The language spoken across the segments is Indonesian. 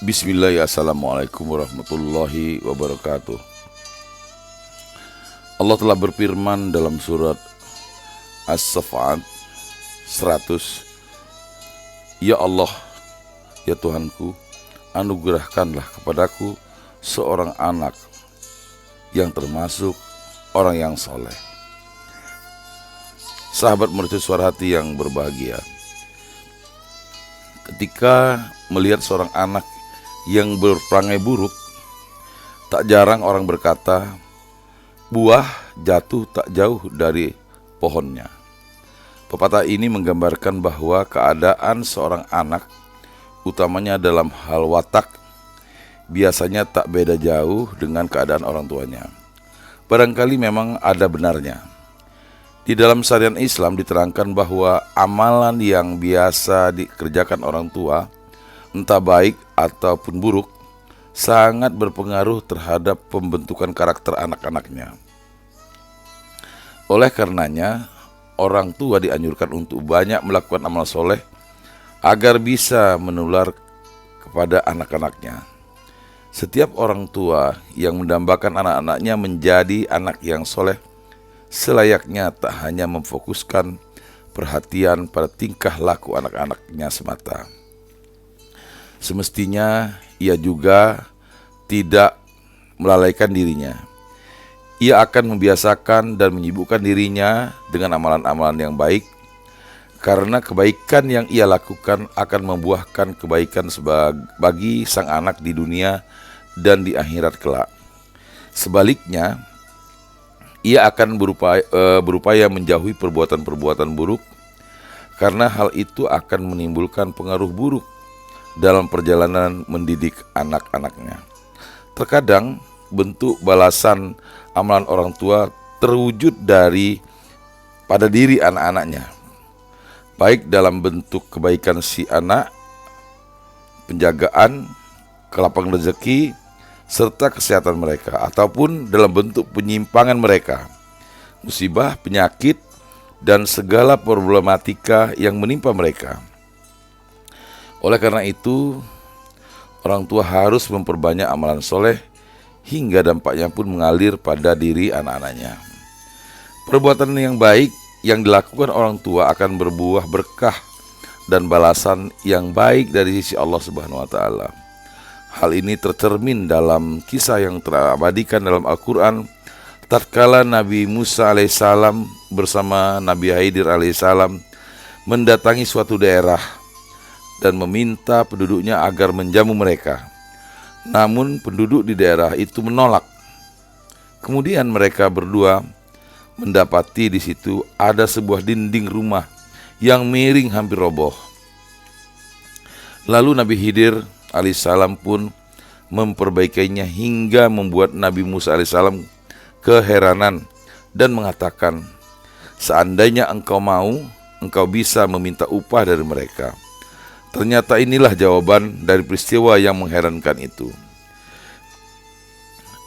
Bismillah, assalamualaikum warahmatullahi wabarakatuh. Allah telah berfirman dalam surat As-Saffat 100, Ya Allah, ya Tuhanku, anugerahkanlah kepadaku seorang anak yang termasuk orang yang soleh. Sahabat mercu suara hati yang berbahagia, ketika melihat seorang anak yang berperangai buruk, tak jarang orang berkata, buah jatuh tak jauh dari pohonnya. Pepatah ini menggambarkan bahwa keadaan seorang anak, utamanya dalam hal watak, biasanya tak beda jauh dengan keadaan orang tuanya. Barangkali memang ada benarnya. Di dalam syariat Islam diterangkan bahwa amalan yang biasa dikerjakan orang tua, entah baik ataupun buruk, sangat berpengaruh terhadap pembentukan karakter anak-anaknya. Oleh karenanya, orang tua dianjurkan untuk banyak melakukan amal soleh agar bisa menular kepada anak-anaknya. Setiap orang tua yang mendambakan anak-anaknya menjadi anak yang soleh, selayaknya tak hanya memfokuskan perhatian pada tingkah laku anak-anaknya semata. Semestinya ia juga tidak melalaikan dirinya. Ia akan membiasakan dan menyibukkan dirinya dengan amalan-amalan yang baik, karena kebaikan yang ia lakukan akan membuahkan kebaikan bagi sang anak di dunia dan di akhirat kelak. Sebaliknya, ia akan berupaya menjauhi perbuatan-perbuatan buruk, karena hal itu akan menimbulkan pengaruh buruk dalam perjalanan mendidik anak-anaknya. Terkadang bentuk balasan amalan orang tua terwujud pada diri anak-anaknya, baik dalam bentuk kebaikan si anak, penjagaan, kelapang rezeki, serta kesehatan mereka, ataupun dalam bentuk penyimpangan mereka, musibah, penyakit, dan segala problematika yang menimpa mereka. Oleh karena itu, orang tua harus memperbanyak amalan soleh hingga dampaknya pun mengalir pada diri anak-anaknya. Perbuatan yang baik yang dilakukan orang tua akan berbuah berkah dan balasan yang baik dari sisi Allah Subhanahu wa Ta'ala. Hal ini tercermin dalam kisah yang terabadikan dalam Al-Quran, tatkala Nabi Musa alaihissalam bersama Nabi Khidir alaihissalam mendatangi suatu daerah dan meminta penduduknya agar menjamu mereka. Namun penduduk di daerah itu menolak. Kemudian mereka berdua mendapati di situ ada sebuah dinding rumah yang miring hampir roboh. Lalu Nabi Khidir alaihissalam pun memperbaikinya hingga membuat Nabi Musa alaihissalam keheranan dan mengatakan, seandainya engkau mau, engkau bisa meminta upah dari mereka. Ternyata inilah jawaban dari peristiwa yang mengherankan itu.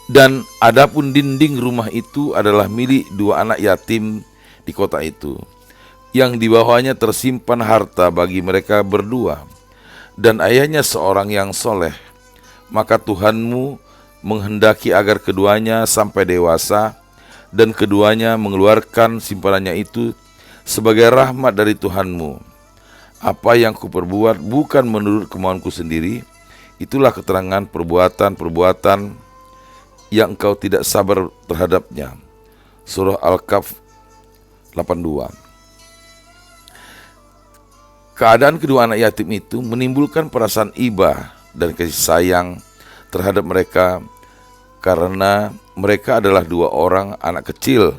Dan adapun dinding rumah itu adalah milik dua anak yatim di kota itu, yang di bawahnya tersimpan harta bagi mereka berdua, dan ayahnya seorang yang soleh. Maka Tuhanmu menghendaki agar keduanya sampai dewasa, dan keduanya mengeluarkan simpanannya itu sebagai rahmat dari Tuhanmu. Apa yang kuperbuat bukan menurut kemauanku sendiri, itulah keterangan perbuatan-perbuatan yang engkau tidak sabar terhadapnya. Surah Al-Kahf 82. Keadaan kedua anak yatim itu menimbulkan perasaan iba dan kasih sayang terhadap mereka, karena mereka adalah dua orang anak kecil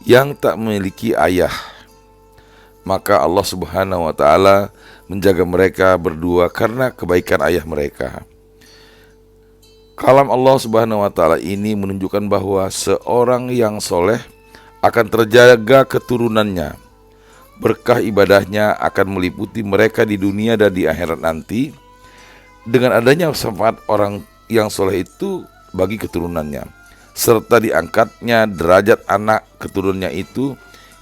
yang tak memiliki ayah. Maka Allah Subhanahu wa Ta'ala menjaga mereka berdua karena kebaikan ayah mereka. Kalam Allah Subhanahu wa Ta'ala ini menunjukkan bahwa seorang yang soleh akan terjaga keturunannya. Berkah ibadahnya akan meliputi mereka di dunia dan di akhirat nanti, dengan adanya syafaat orang yang soleh itu bagi keturunannya, serta diangkatnya derajat anak keturunannya itu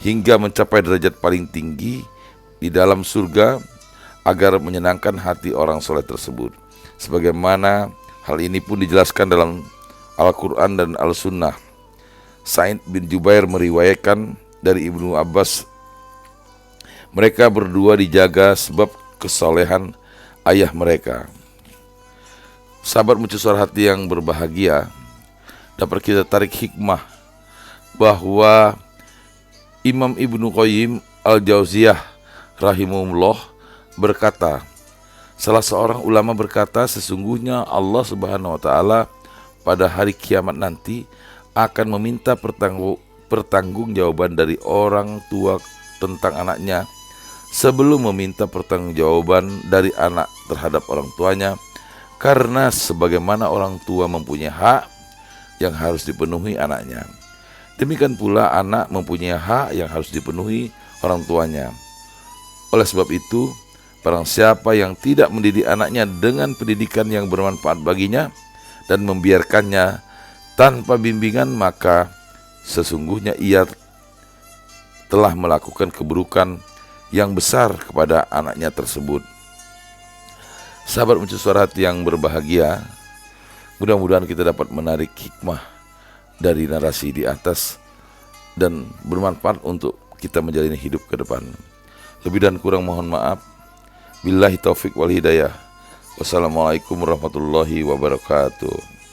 hingga mencapai derajat paling tinggi di dalam surga, agar menyenangkan hati orang soleh tersebut. sebagaimana hal ini pun dijelaskan dalam Al-Quran dan Al-Sunnah. Sa'id bin Jubair meriwayatkan dari Ibnu Abbas, mereka berdua dijaga sebab kesolehan ayah mereka. Sahabat Mercusuar Hati yang berbahagia, dapat kita tarik hikmah bahwa Imam Ibnu Qayyim Al-Jauziyah rahimahullah berkata, salah seorang ulama berkata, sesungguhnya Allah Subhanahu wa taala pada hari kiamat nanti akan meminta pertanggungjawaban dari orang tua tentang anaknya sebelum meminta pertanggungjawaban dari anak terhadap orang tuanya, karena sebagaimana orang tua mempunyai hak yang harus dipenuhi anaknya, demikian pula anak mempunyai hak yang harus dipenuhi orang tuanya. Oleh sebab itu, barang siapa yang tidak mendidik anaknya dengan pendidikan yang bermanfaat baginya dan membiarkannya tanpa bimbingan, maka sesungguhnya ia telah melakukan keburukan yang besar kepada anaknya tersebut. Sahabat Mercusuar Hati yang berbahagia, mudah-mudahan kita dapat menarik hikmah dari narasi di atas dan bermanfaat untuk kita menjalani hidup ke depan. Lebih dan kurang mohon maaf. Billahi taufik wal hidayah. Wassalamualaikum warahmatullahi wabarakatuh.